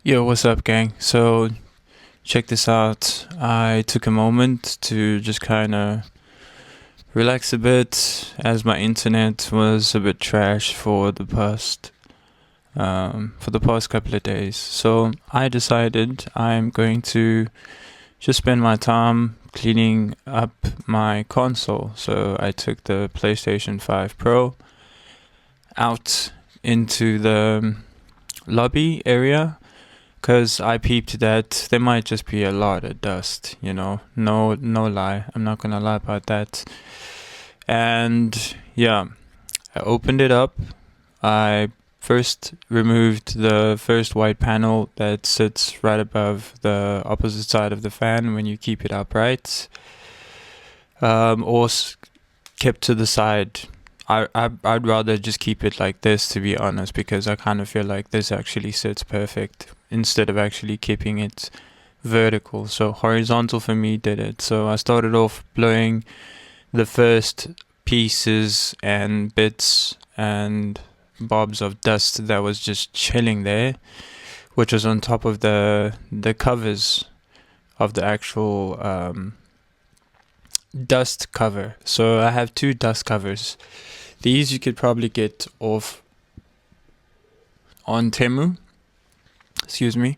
Yo, what's up, gang? So, check this out. I took a moment to just kind of relax a bit as my internet was a bit trash for the past couple of days. So, I decided I'm going to just spend my time cleaning up my console. So, I took the PlayStation 5 Pro out into the lobby area because I peeped that there might just be a lot of dust, no lie. I'm not gonna lie about that. And yeah, I opened it up. I first removed the first white panel that sits right above the opposite side of the fan when you keep it upright, or kept to the side. I'd rather just keep it like this, to be honest, because I kind of feel like this actually sits perfect instead of actually keeping it vertical. So horizontal for me did it. So I started off blowing the first pieces and bits and bobs of dust that was just chilling there, which was on top of the covers of the actual dust cover. So I have two dust covers. These you could probably get off on Temu. Excuse me.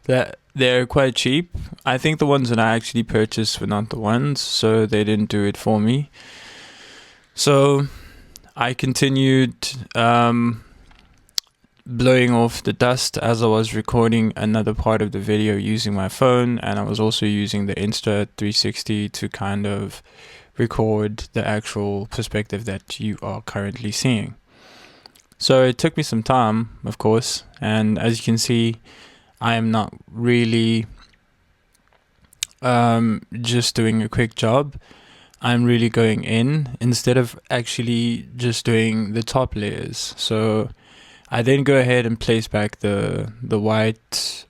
That they're quite cheap. I think the ones that I actually purchased were not the ones, so they didn't do it for me. So I continued blowing off the dust as I was recording another part of the video using my phone, and I was also using the Insta360 to kind of record the actual perspective that you are currently seeing. So it took me some time, of course, and as you can see, I am not really just doing a quick job. I'm really going in instead of actually just doing the top layers. So I then go ahead and place back the white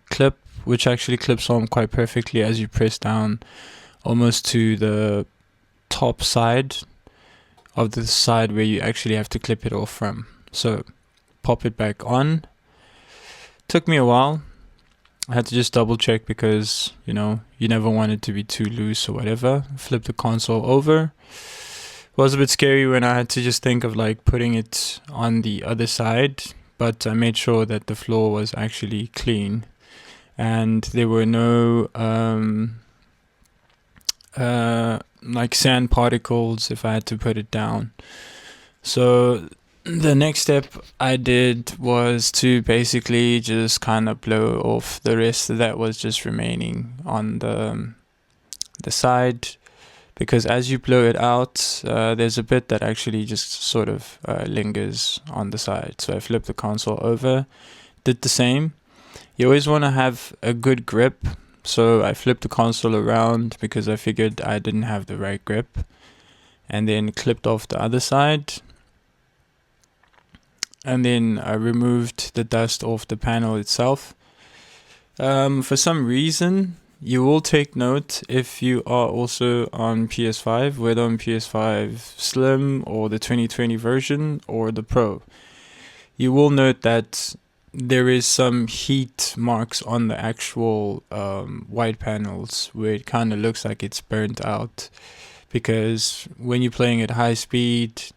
clip, which actually clips on quite perfectly as you press down almost to the top side of the side where you actually have to clip it off from. So pop it back on. Took me a while. I had to just double check because you never want it to be too loose or whatever. Flip the console over. It was a bit scary when I had to just think of like putting it on the other side, but I made sure that the floor was actually clean and there were no like sand particles if I had to put it down. So the next step I did was to basically just kind of blow off the rest that was just remaining on the side, because as you blow it out, there's a bit that actually just sort of lingers on the side. So I flipped the console over, did the same. You always want to have a good grip. So I flipped the console around because I figured I didn't have the right grip, and then clipped off the other side. And then I removed the dust off the panel itself. For some reason, you will take note if you are also on PS5, whether on PS5 Slim or the 2020 version or the Pro. You will note that there is some heat marks on the actual white panels where it kind of looks like it's burnt out, because when you're playing at high speed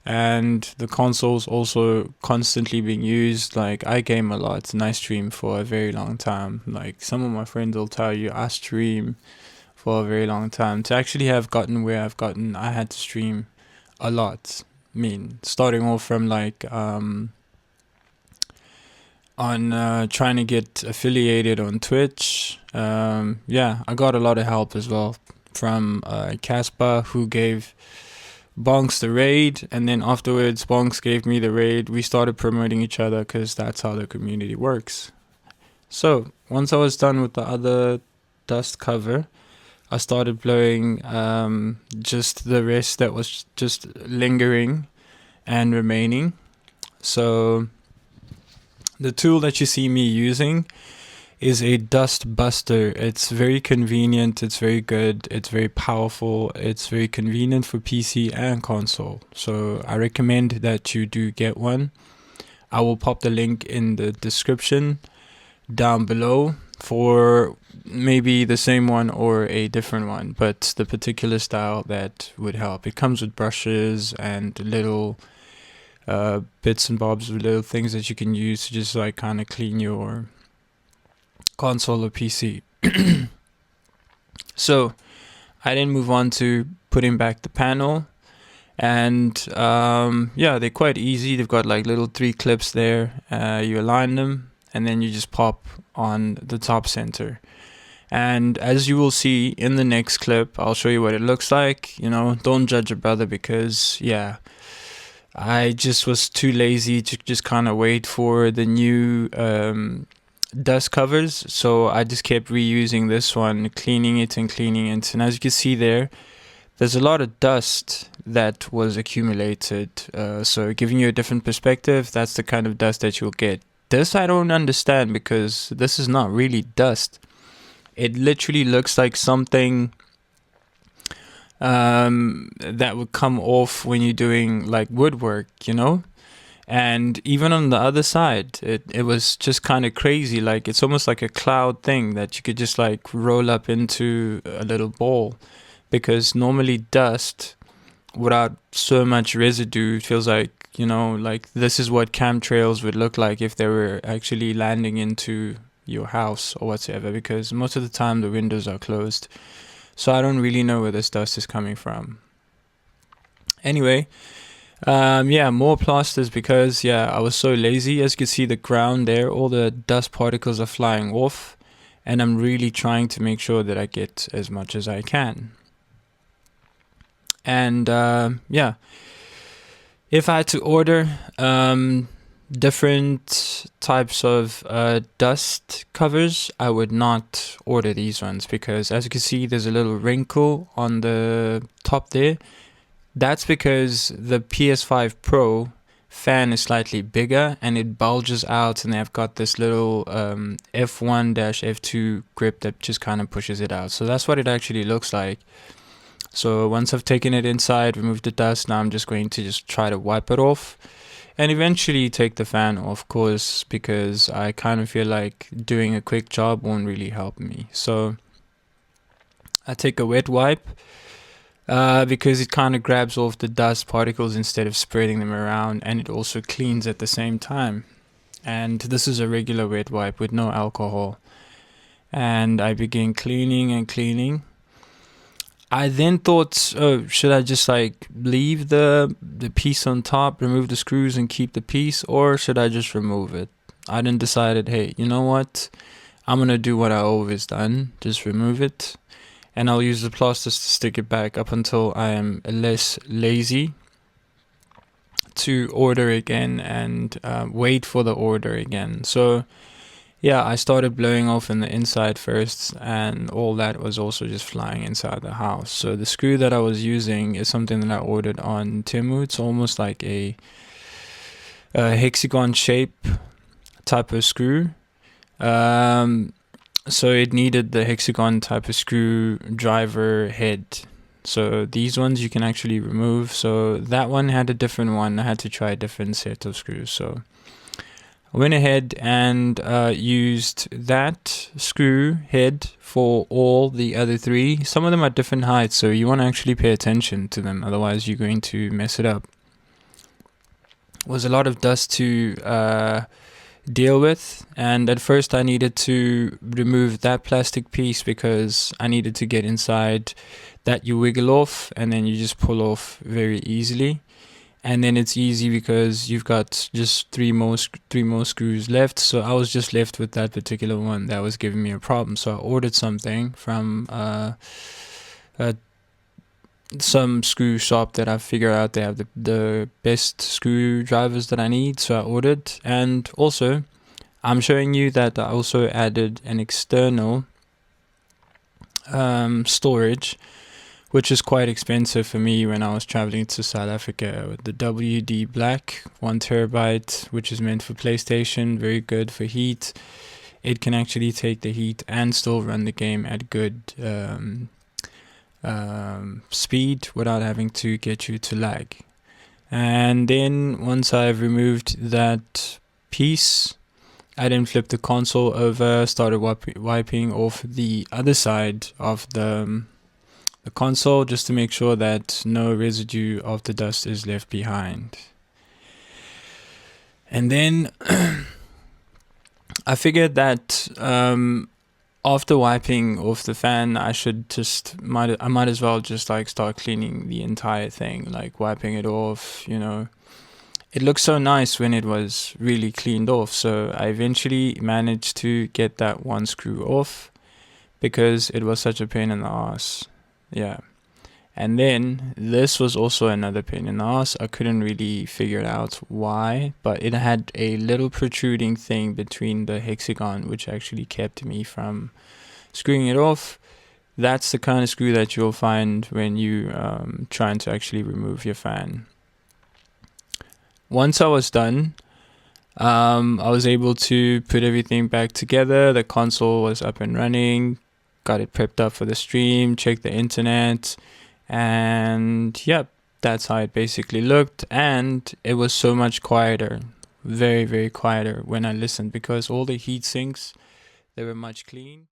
and the console's also constantly being used, like I game a lot and I stream for a very long time. Like some of my friends will tell you I stream for a very long time. To actually have gotten where I've gotten, I had to stream a lot. I mean, starting off from like trying to get affiliated on Twitch. Yeah, I got a lot of help as well from Casper, who gave Bonks the raid, and then afterwards Bonks gave me the raid. We started promoting each other because that's how the community works. So once I was done with the other dust cover, I started blowing just the rest that was just lingering and remaining. So the tool that you see me using is a dust buster. It's very convenient, it's very good, it's very powerful, it's very convenient for PC and console. So I recommend that you do get one. I will pop the link in the description. down below for maybe the same one or a different one, but the particular style that would help. It comes with brushes and little bits and bobs of little things that you can use to just like kind of clean your console or PC. So I then move on to putting back the panel, and yeah, they're quite easy. They've got like little 3 clips there. You align them and then you just pop on the top center. And as you will see in the next clip, I'll show you what it looks like. You know, don't judge a brother, because yeah, I just was too lazy to just kind of wait for the new dust covers, so I just kept reusing this one, cleaning it and cleaning it. And as you can see there's a lot of dust that was accumulated, so giving you a different perspective, that's the kind of dust that you'll get. This I don't understand, because this is not really dust. It literally looks like something that would come off when you're doing like woodwork, you know? And even on the other side, it was just kind of crazy. Like, it's almost like a cloud thing that you could just like roll up into a little ball, because normally dust without so much residue feels like, you know, like this is what chemtrails would look like if they were actually landing into your house or whatsoever, because most of the time the windows are closed. So I don't really know where this dust is coming from. Anyway, yeah, more plasters, because yeah, I was so lazy. As you can see, the ground there, all the dust particles are flying off, and I'm really trying to make sure that I get as much as I can. And yeah, if I had to order different types of dust covers, I would not order these ones, because as you can see, there's a little wrinkle on the top there. That's because the PS5 Pro fan is slightly bigger and it bulges out, and they've got this little F1-F2 grip that just kind of pushes it out. So that's what it actually looks like. So once I've taken it inside, removed the dust, now I'm just going to just try to wipe it off and eventually take the fan off, of course, because I kind of feel like doing a quick job won't really help me. So I take a wet wipe, because it kind of grabs off the dust particles instead of spreading them around, and it also cleans at the same time. And this is a regular wet wipe with no alcohol. And I begin cleaning and cleaning. I then thought, oh, should I just like leave the piece on top, remove the screws and keep the piece, or should I just remove it? I then decided, hey, you know what? I'm gonna do what I always done, just remove it. And I'll use the plasters to stick it back up until I am less lazy to order again and wait for the order again. So yeah, I started blowing off in the inside first, and all that was also just flying inside the house. So the screw that I was using is something that I ordered on Temu. It's almost like a hexagon shape type of screw. So it needed the hexagon type of screwdriver head. So these ones you can actually remove. So that one had a different one. I had to try a different set of screws. So I went ahead and used that screw head for all the other 3. Some of them are different heights, so you want to actually pay attention to them, otherwise you're going to mess it up. It was a lot of dust to deal with, and at first I needed to remove that plastic piece because I needed to get inside that you wiggle off and then you just pull off very easily. And then it's easy because you've got just three more screws left. So I was just left with that particular one that was giving me a problem. So I ordered something from some screw shop that I figure out they have the best screwdrivers that I need. So I ordered, and also I'm showing you that I also added an external storage, which is quite expensive for me when I was traveling to South Africa. The WD Black 1 terabyte, which is meant for PlayStation, very good for heat. It can actually take the heat and still run the game at good speed without having to get you to lag. And then once I've removed that piece, I then flipped the console over, started wiping off the other side of the console just to make sure that no residue of the dust is left behind. And then I figured that after wiping off the fan, I should I might as well just like start cleaning the entire thing, like wiping it off, you know. It looked so nice when it was really cleaned off, so I eventually managed to get that one screw off because it was such a pain in the ass. Yeah. And then this was also another pain in the ass. I couldn't really figure out why, but it had a little protruding thing between the hexagon, which actually kept me from screwing it off. That's the kind of screw that you'll find when you trying to actually remove your fan. Once I was done, I was able to put everything back together. The console was up and running, got it prepped up for the stream, checked the internet, and yep, that's how it basically looked. And it was so much quieter, very, very quieter when I listened, because all the heat sinks, they were much clean.